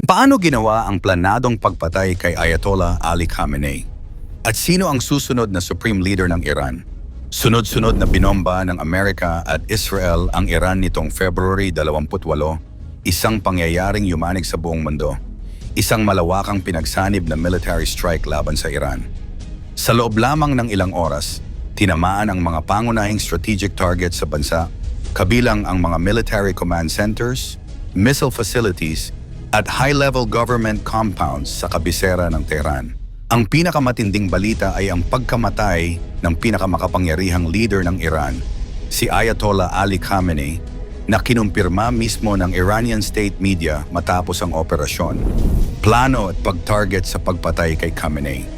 Paano ginawa ang planadong pagpatay kay Ayatollah Ali Khamenei? At sino ang susunod na supreme leader ng Iran? Sunod-sunod na binomba ng Amerika at Israel ang Iran nitong February 28, isang pangyayaring yumanig sa buong mundo. Isang malawakang pinagsanib na military strike laban sa Iran. Sa loob lamang ng ilang oras, tinamaan ang mga pangunahing strategic targets sa bansa, kabilang ang mga military command centers, missile facilities, at high-level government compounds sa kabisera ng Tehran. Ang pinakamatinding balita ay ang pagkamatay ng pinakamakapangyarihang leader ng Iran, si Ayatollah Ali Khamenei, na kinumpirma mismo ng Iranian state media matapos ang operasyon. Plano at pag-target sa pagpatay kay Khamenei.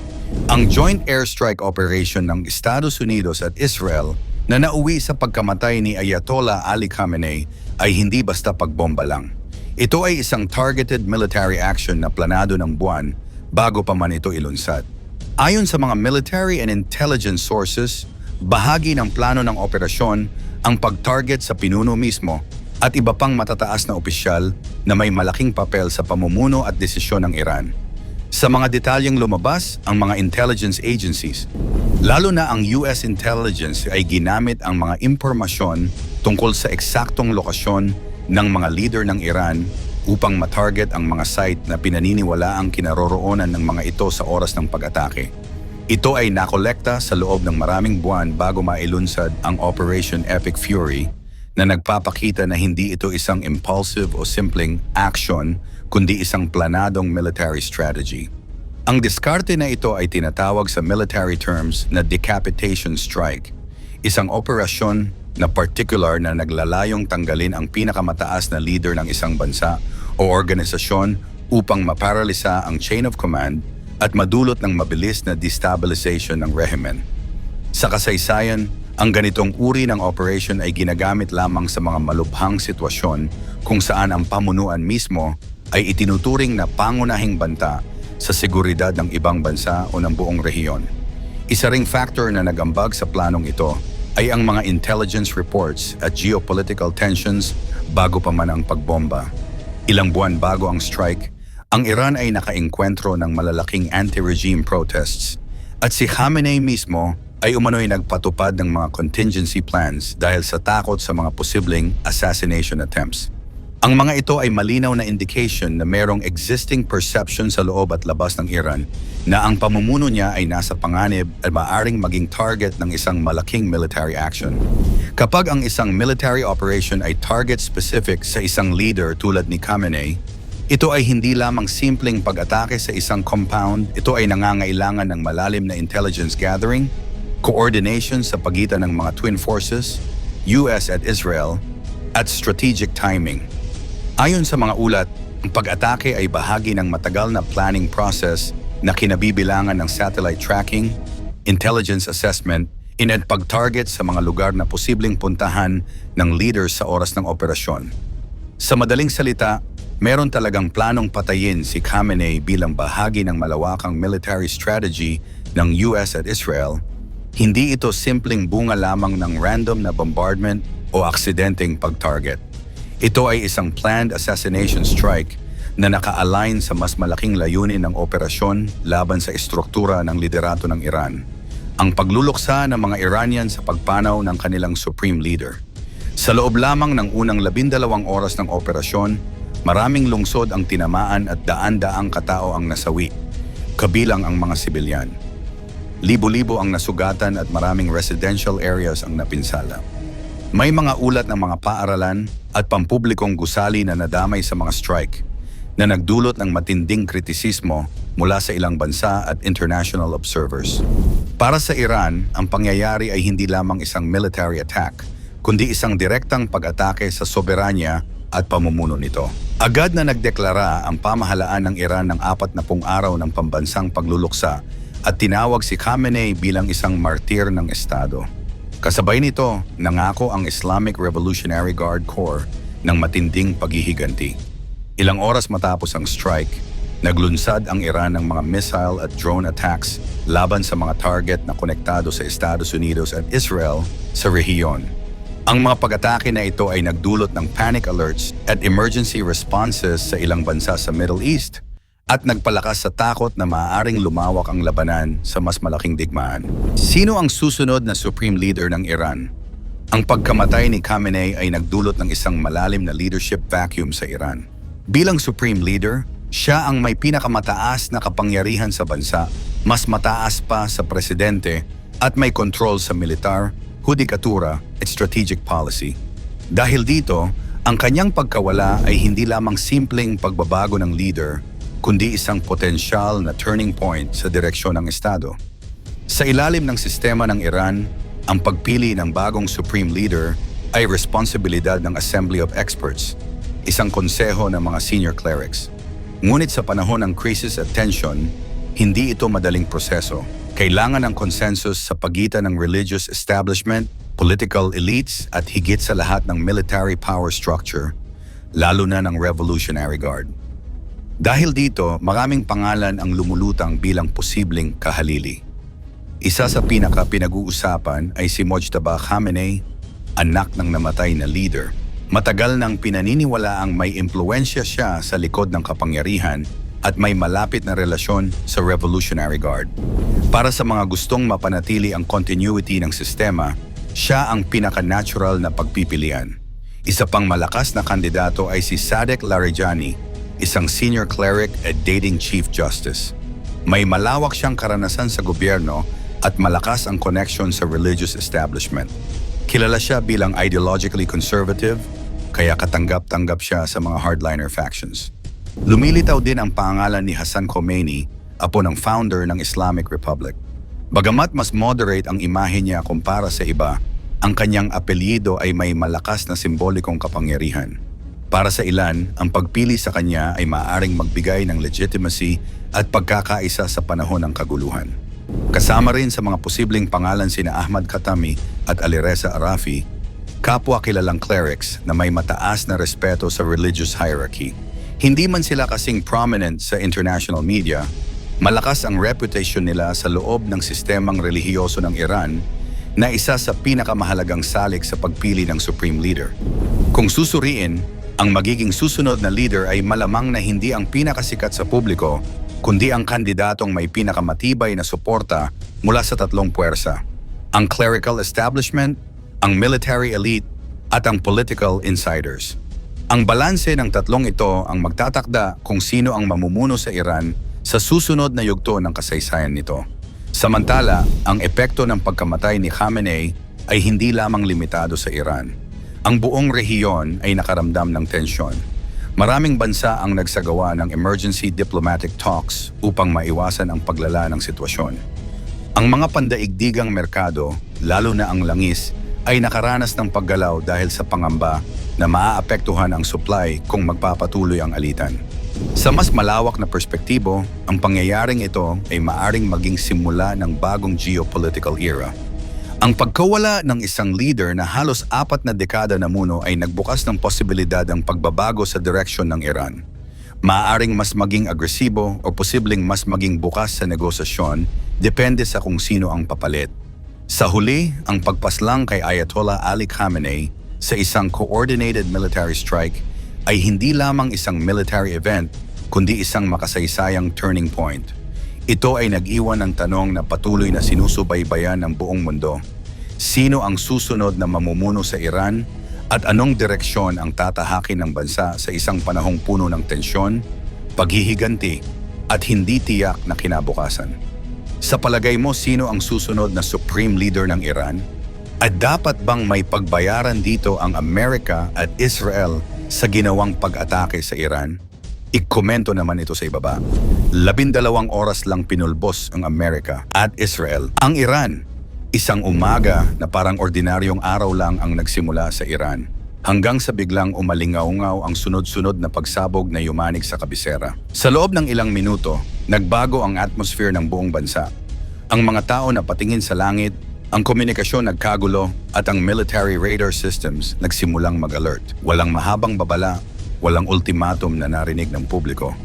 Ang joint airstrike operation ng Estados Unidos at Israel na nauwi sa pagkamatay ni Ayatollah Ali Khamenei ay hindi basta pagbomba lang. Ito ay isang targeted military action na planado ng buwan bago pa man ito ilunsad. Ayon sa mga military and intelligence sources, bahagi ng plano ng operasyon ang pag-target sa pinuno mismo at iba pang matataas na opisyal na may malaking papel sa pamumuno at desisyon ng Iran. Sa mga detalyeng lumabas, ang mga intelligence agencies, lalo na ang US intelligence, ay ginamit ang mga impormasyon tungkol sa eksaktong lokasyon ng mga leader ng Iran upang matarget ang mga site na pinaniniwala ang kinaroroonan ng mga ito sa oras ng pag-atake. Ito ay nakolekta sa loob ng maraming buwan bago mailunsad ang Operation Epic Fury na nagpapakita na hindi ito isang impulsive o simpleng action kundi isang planadong military strategy. Ang diskarte na ito ay tinatawag sa military terms na decapitation strike, isang operasyon na particular na naglalayong tanggalin ang pinakamataas na leader ng isang bansa o organisasyon upang maparalisa ang chain of command at madulot ng mabilis na destabilization ng rehimen. Sa kasaysayan, ang ganitong uri ng operation ay ginagamit lamang sa mga malubhang sitwasyon kung saan ang pamunuan mismo ay itinuturing na pangunahing banta sa seguridad ng ibang bansa o ng buong rehiyon. Isa ring factor na nagambag sa planong ito ay ang mga intelligence reports at geopolitical tensions bago pa man ang pagbomba. Ilang buwan bago ang strike, ang Iran ay nakaengkwentro ng malalaking anti-regime protests at si Khamenei mismo ay umano'y nagpatupad ng mga contingency plans dahil sa takot sa mga posibleng assassination attempts. Ang mga ito ay malinaw na indication na mayroong existing perception sa loob at labas ng Iran na ang pamumuno niya ay nasa panganib at maaaring maging target ng isang malaking military action. Kapag ang isang military operation ay target-specific sa isang leader tulad ni Khamenei, ito ay hindi lamang simpleng pag-atake sa isang compound, ito ay nangangailangan ng malalim na intelligence gathering, coordination sa pagitan ng mga twin forces, US at Israel, at strategic timing. Ayon sa mga ulat, ang pag-atake ay bahagi ng matagal na planning process na kinabibilangan ng satellite tracking, intelligence assessment, at pag-target sa mga lugar na posibleng puntahan ng leaders sa oras ng operasyon. Sa madaling salita, meron talagang planong patayin si Khamenei bilang bahagi ng malawakang military strategy ng US at Israel. Hindi ito simpleng bunga lamang ng random na bombardment o aksidenteng pag-target. Ito ay isang planned assassination strike na naka-align sa mas malaking layunin ng operasyon laban sa estruktura ng liderato ng Iran, ang pagluluksa ng mga Iranian sa pagpanaw ng kanilang supreme leader. Sa loob lamang ng unang 12 oras ng operasyon, maraming lungsod ang tinamaan at daan-daang katao ang nasawi, kabilang ang mga sibilyan. Libo-libo ang nasugatan at maraming residential areas ang napinsala. May mga ulat ng mga paaralan at pampublikong gusali na nadamay sa mga strike na nagdulot ng matinding kritisismo mula sa ilang bansa at international observers. Para sa Iran, ang pangyayari ay hindi lamang isang military attack, kundi isang direktang pag-atake sa soberanya at pamumuno nito. Agad na nagdeklara ang pamahalaan ng Iran ng 40 araw ng pambansang pagluluksa at tinawag si Khamenei bilang isang martir ng Estado. Kasabay nito, nangako ang Islamic Revolutionary Guard Corps ng matinding paghihiganti. Ilang oras matapos ang strike, naglunsad ang Iran ng mga missile at drone attacks laban sa mga target na konektado sa Estados Unidos at Israel sa rehiyon. Ang mga pag-atake na ito ay nagdulot ng panic alerts at emergency responses sa ilang bansa sa Middle East at nagpalakas sa takot na maaaring lumawak ang labanan sa mas malaking digmaan. Sino ang susunod na Supreme Leader ng Iran? Ang pagkamatay ni Khamenei ay nagdulot ng isang malalim na leadership vacuum sa Iran. Bilang Supreme Leader, siya ang may pinakamataas na kapangyarihan sa bansa, mas mataas pa sa presidente at may control sa militar, hudikatura at strategic policy. Dahil dito, ang kanyang pagkawala ay hindi lamang simpleng pagbabago ng leader, kundi isang potensyal na turning point sa direksyon ng Estado. Sa ilalim ng sistema ng Iran, ang pagpili ng bagong Supreme Leader ay responsibilidad ng Assembly of Experts, isang konseho ng mga senior clerics. Ngunit sa panahon ng crisis at tension, hindi ito madaling proseso. Kailangan ng consensus sa pagitan ng religious establishment, political elites at higit sa lahat ng military power structure, lalo na ng Revolutionary Guard. Dahil dito, maraming pangalan ang lumulutang bilang posibleng kahalili. Isa sa pinag-uusapan ay si Mojtaba Khamenei, anak ng namatay na leader. Matagal nang pinaniniwala ang may impluensya siya sa likod ng kapangyarihan at may malapit na relasyon sa Revolutionary Guard. Para sa mga gustong mapanatili ang continuity ng sistema, siya ang pinaka-natural na pagpipilian. Isa pang malakas na kandidato ay si Sadek Larijani, isang senior cleric at dating chief justice. May malawak siyang karanasan sa gobyerno at malakas ang connection sa religious establishment. Kilala siya bilang ideologically conservative, kaya katanggap-tanggap siya sa mga hardliner factions. Lumilitaw din ang pangalan ni Hassan Khomeini, apo ng founder ng Islamic Republic. Bagamat mas moderate ang imahe niya kumpara sa iba, ang kanyang apelyido ay may malakas na simbolikong kapangyarihan. Para sa ilan, ang pagpili sa kanya ay maaaring magbigay ng legitimacy at pagkakaisa sa panahon ng kaguluhan. Kasama rin sa mga posibleng pangalan sina Ahmad Khatami at Alireza Arafi, kapwa kilalang clerics na may mataas na respeto sa religious hierarchy. Hindi man sila kasing prominent sa international media, malakas ang reputation nila sa loob ng sistemang relihiyoso ng Iran na isa sa pinakamahalagang salik sa pagpili ng Supreme Leader. Kung susuriin, ang magiging susunod na leader ay malamang na hindi ang pinakasikat sa publiko, kundi ang kandidatong may pinakamatibay na suporta mula sa tatlong puwersa: ang clerical establishment, ang military elite, at ang political insiders. Ang balanse ng tatlong ito ang magtatakda kung sino ang mamumuno sa Iran sa susunod na yugto ng kasaysayan nito. Samantala, ang epekto ng pagkamatay ni Khamenei ay hindi lamang limitado sa Iran. Ang buong rehiyon ay nakaramdam ng tensyon. Maraming bansa ang nagsagawa ng emergency diplomatic talks upang maiwasan ang paglala ng sitwasyon. Ang mga pandaigdigang merkado, lalo na ang langis, ay nakaranas ng paggalaw dahil sa pangamba na maaapektuhan ang supply kung magpapatuloy ang alitan. Sa mas malawak na perspektibo, ang pangyayaring ito ay maaring maging simula ng bagong geopolitical era. Ang pagkawala ng isang leader na halos 4 na dekada na muno ay nagbukas ng posibilidad ng pagbabago sa direksyon ng Iran. Maaaring mas maging agresibo o posibleng mas maging bukas sa negosasyon, depende sa kung sino ang papalit. Sa huli, ang pagpaslang kay Ayatollah Ali Khamenei sa isang coordinated military strike ay hindi lamang isang military event, kundi isang makasaysayang turning point. Ito ay nag-iwan ng tanong na patuloy na sinusubaybayan ng buong mundo. Sino ang susunod na mamumuno sa Iran at anong direksyon ang tatahakin ng bansa sa isang panahong puno ng tensyon, paghihiganti at hindi tiyak na kinabukasan? Sa palagay mo, sino ang susunod na Supreme Leader ng Iran? At dapat bang may pagbayaran dito ang Amerika at Israel sa ginawang pag-atake sa Iran? I-komento naman ito sa ibaba. 12 oras lang pinulbos ang Amerika at Israel ang Iran. Isang umaga na parang ordinaryong araw lang ang nagsimula sa Iran, hanggang sa biglang umalingaw-ngaw ang sunod-sunod na pagsabog na yumanig sa kabisera. Sa loob ng ilang minuto, nagbago ang atmosphere ng buong bansa. Ang mga tao na patingin sa langit, ang komunikasyon nagkagulo at ang military radar systems nagsimulang mag-alert. Walang mahabang babala, walang ultimatum na narinig ng publiko.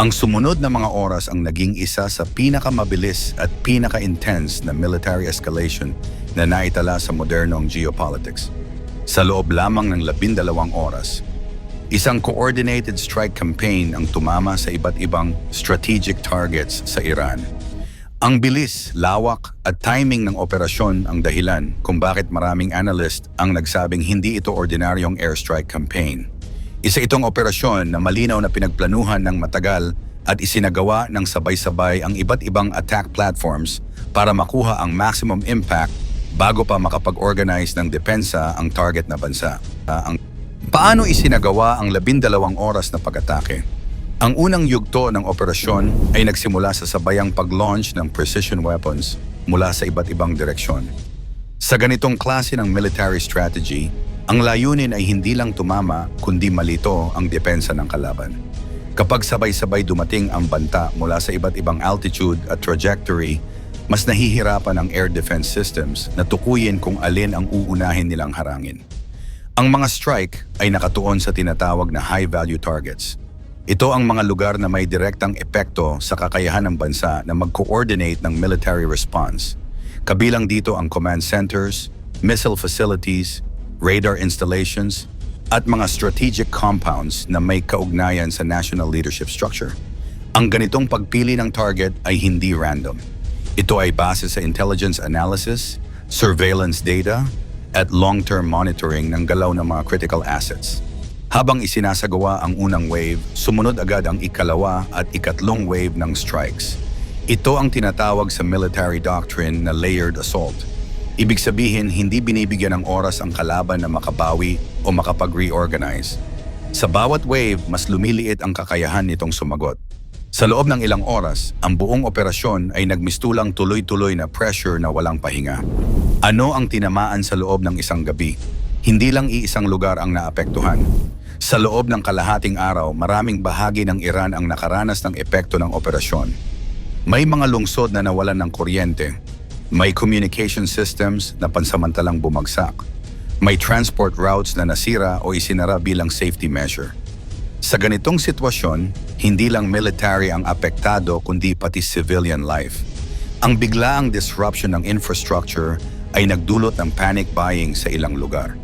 Ang sumunod na mga oras ang naging isa sa pinakamabilis at pinaka-intense na military escalation na naitala sa modernong geopolitics. sa loob lamang ng 12 oras. Isang coordinated strike campaign ang tumama sa iba't ibang strategic targets sa Iran. Ang bilis, lawak at timing ng operasyon ang dahilan kung bakit maraming analyst ang nagsabing hindi ito ordinaryong airstrike campaign. Isa itong operasyon na malinaw na pinagplanuhan ng matagal at isinagawa ng sabay-sabay ang iba't ibang attack platforms para makuha ang maximum impact bago pa makapag-organize ng depensa ang target na bansa. Paano isinagawa ang 12 oras na pag-atake? Ang unang yugto ng operasyon ay nagsimula sa sabayang pag-launch ng precision weapons mula sa iba't ibang direksyon. Sa ganitong klase ng military strategy, ang layunin ay hindi lang tumama kundi malito ang depensa ng kalaban. Kapag sabay-sabay dumating ang banta mula sa iba't ibang altitude at trajectory, mas nahihirapan ang air defense systems na tukuyin kung alin ang uunahin nilang harangin. Ang mga strike ay nakatuon sa tinatawag na high-value targets. Ito ang mga lugar na may direktang epekto sa kakayahan ng bansa na mag-coordinate ng military response. Kabilang dito ang command centers, missile facilities, radar installations, at mga strategic compounds na may kaugnayan sa national leadership structure. Ang ganitong pagpili ng target ay hindi random. Ito ay base sa intelligence analysis, surveillance data, at long-term monitoring ng galaw ng mga critical assets. Habang isinasagawa ang unang wave, sumunod agad ang ikalawa at ikatlong wave ng strikes. Ito ang tinatawag sa military doctrine na layered assault. Ibig sabihin, hindi binibigyan ng oras ang kalaban na makabawi o makapag-reorganize. Sa bawat wave, mas lumiliit ang kakayahan nitong sumagot. Sa loob ng ilang oras, ang buong operasyon ay nagmistulang tuloy-tuloy na pressure na walang pahinga. Ano ang tinamaan sa loob ng isang gabi? Hindi lang iisang lugar ang naapektuhan. Sa loob ng kalahating araw, maraming bahagi ng Iran ang nakaranas ng epekto ng operasyon. May mga lungsod na nawalan ng kuryente. May communication systems na pansamantalang bumagsak. May transport routes na nasira o isinara bilang safety measure. Sa ganitong sitwasyon, hindi lang military ang apektado kundi pati civilian life. Ang biglaang disruption ng infrastructure ay nagdulot ng panic buying sa ilang lugar.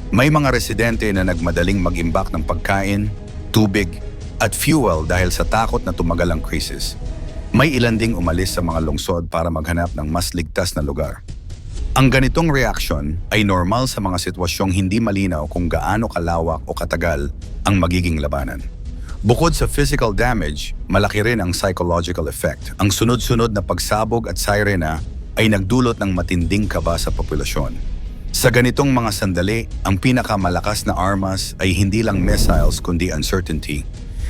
May mga residente na nagmadaling mag-imbak ng pagkain, tubig, at fuel dahil sa takot na tumagal ang krisis. May ilan ding umalis sa mga lungsod para maghanap ng mas ligtas na lugar. Ang ganitong reaksyon ay normal sa mga sitwasyong hindi malinaw kung gaano kalawak o katagal ang magiging labanan. Bukod sa physical damage, malaki rin ang psychological effect. Ang sunod-sunod na pagsabog at sirena ay nagdulot ng matinding kaba sa populasyon. Sa ganitong mga sandali, ang pinakamalakas na armas ay hindi lang missiles kundi uncertainty.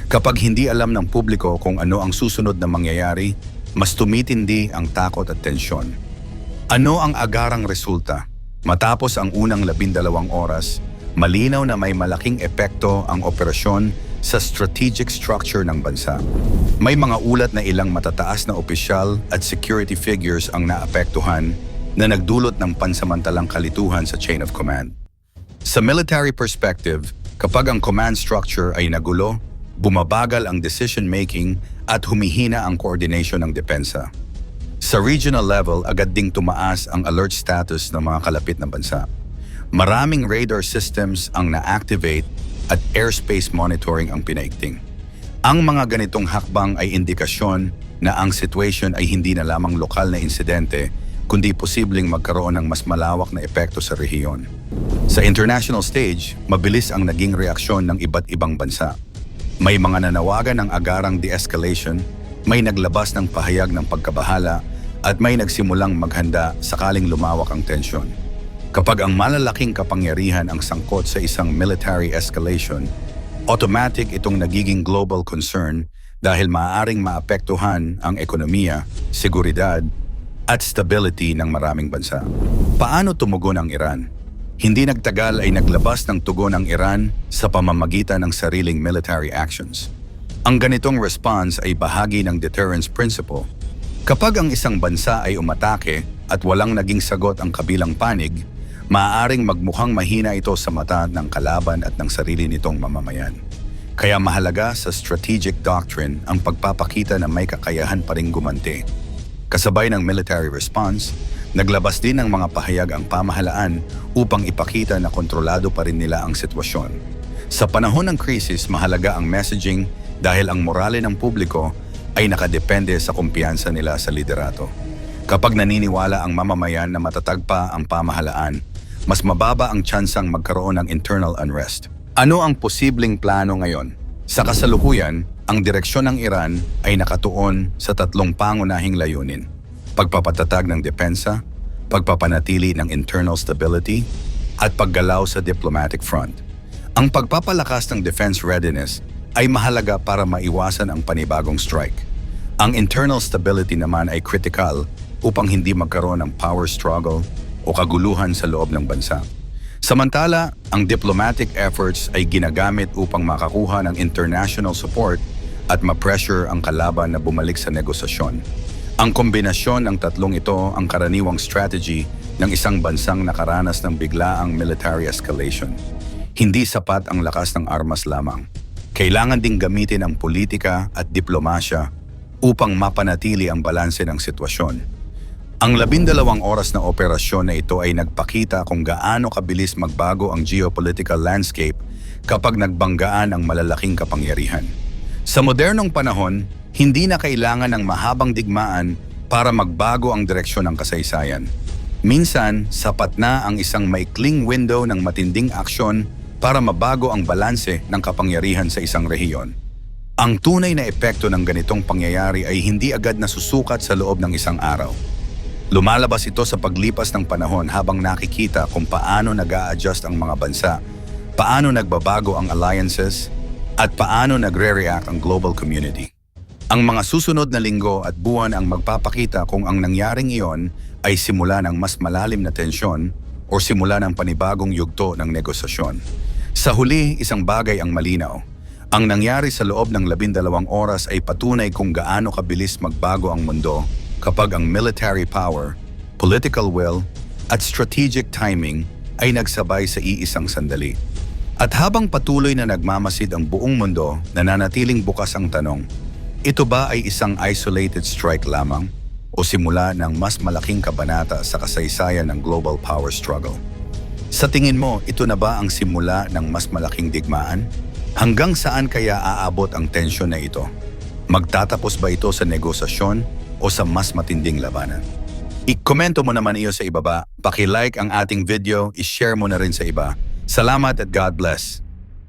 Kapag hindi alam ng publiko kung ano ang susunod na mangyayari, mas tumitindi ang takot at tensyon. Ano ang agarang resulta? Matapos ang unang 12 oras, malinaw na may malaking epekto ang operasyon sa strategic structure ng bansa. May mga ulat na ilang matataas na opisyal at security figures ang naapektuhan na nagdulot ng pansamantalang kalituhan sa chain of command. Sa military perspective, kapag ang command structure ay nagulo, bumabagal ang decision-making at humihina ang coordination ng depensa. Sa regional level, agad ding tumaas ang alert status ng mga kalapit na bansa. Maraming radar systems ang na-activate at airspace monitoring ang pinaigting. Ang mga ganitong hakbang ay indikasyon na ang situation ay hindi na lamang lokal na insidente, kundi posibleng magkaroon ng mas malawak na epekto sa rehiyon. Sa international stage, mabilis ang naging reaksyon ng iba't ibang bansa. May mga nanawagan ng agarang de-escalation, may naglabas ng pahayag ng pagkabahala, at may nagsimulang maghanda sakaling lumawak ang tensyon. Kapag ang malalaking kapangyarihan ang sangkot sa isang military escalation, automatic itong nagiging global concern dahil maaaring maapektuhan ang ekonomiya, seguridad, at stability ng maraming bansa. Paano tumugon ang Iran? Hindi nagtagal ay naglabas ng tugon ang Iran sa pamamagitan ng sariling military actions. Ang ganitong response ay bahagi ng deterrence principle. Kapag ang isang bansa ay umatake at walang naging sagot ang kabilang panig, maaaring magmukhang mahina ito sa mata ng kalaban at ng sarili nitong mamamayan. Kaya mahalaga sa strategic doctrine ang pagpapakita na may kakayahan pa ring gumanti. Kasabay ng military response, Naglabas din ng mga pahayag ang pamahalaan upang ipakita na kontrolado pa rin nila ang sitwasyon. Sa panahon ng krisis, mahalaga ang messaging dahil ang morale ng publiko ay nakadepende sa kumpiyansa nila sa liderato. Kapag naniniwala ang mamamayan na matatag pa ang pamahalaan, mas mababa ang tsansang magkaroon ng internal unrest. Ano ang posibleng plano ngayon? Sa kasalukuyan, ang direksyon ng Iran ay nakatuon sa tatlong pangunahing layunin: pagpapatatag ng depensa, pagpapanatili ng internal stability, at paggalaw sa diplomatic front. Ang pagpapalakas ng defense readiness ay mahalaga para maiwasan ang panibagong strike. Ang internal stability naman ay critical upang hindi magkaroon ng power struggle o kaguluhan sa loob ng bansa. Samantala, ang diplomatic efforts ay ginagamit upang makakuha ng international support at ma-pressure ang kalaban na bumalik sa negosasyon. Ang kombinasyon ng tatlong ito ang karaniwang strategy ng isang bansang nakaranas ng biglaang military escalation. Hindi sapat ang lakas ng armas lamang. Kailangan ding gamitin ang politika at diplomasya upang mapanatili ang balanse ng sitwasyon. Ang 12 oras na operasyon na ito ay nagpakita kung gaano kabilis magbago ang geopolitical landscape kapag nagbanggaan ang malalaking kapangyarihan. Sa modernong panahon, hindi na kailangan ng mahabang digmaan para magbago ang direksyon ng kasaysayan. Minsan, sapat na ang isang maikling window ng matinding aksyon para mabago ang balanse ng kapangyarihan sa isang rehiyon. Ang tunay na epekto ng ganitong pangyayari ay hindi agad nasusukat sa loob ng isang araw. Lumalabas ito sa paglipas ng panahon habang nakikita kung paano nag-a-adjust ang mga bansa, paano nagbabago ang alliances, at paano nagre-react ang global community. Ang mga susunod na linggo at buwan ang magpapakita kung ang nangyaring iyon ay simula ng mas malalim na tensyon o simula ng panibagong yugto ng negosasyon. Sa huli, isang bagay ang malinaw. Ang nangyari sa loob ng 12 oras ay patunay kung gaano kabilis magbago ang mundo kapag ang military power, political will, at strategic timing ay nagsabay sa iisang sandali. At habang patuloy na nagmamasid ang buong mundo, nananatiling bukas ang tanong, ito ba ay isang isolated strike lamang o simula ng mas malaking kabanata sa kasaysayan ng global power struggle? Sa tingin mo, ito na ba ang simula ng mas malaking digmaan? Hanggang saan kaya aabot ang tensyon na ito? Magtatapos ba ito sa negosasyon o sa mas matinding labanan? I-komento mo naman iyo sa ibaba, paki-like ang ating video, i-share mo na rin sa iba. Salamat at God bless.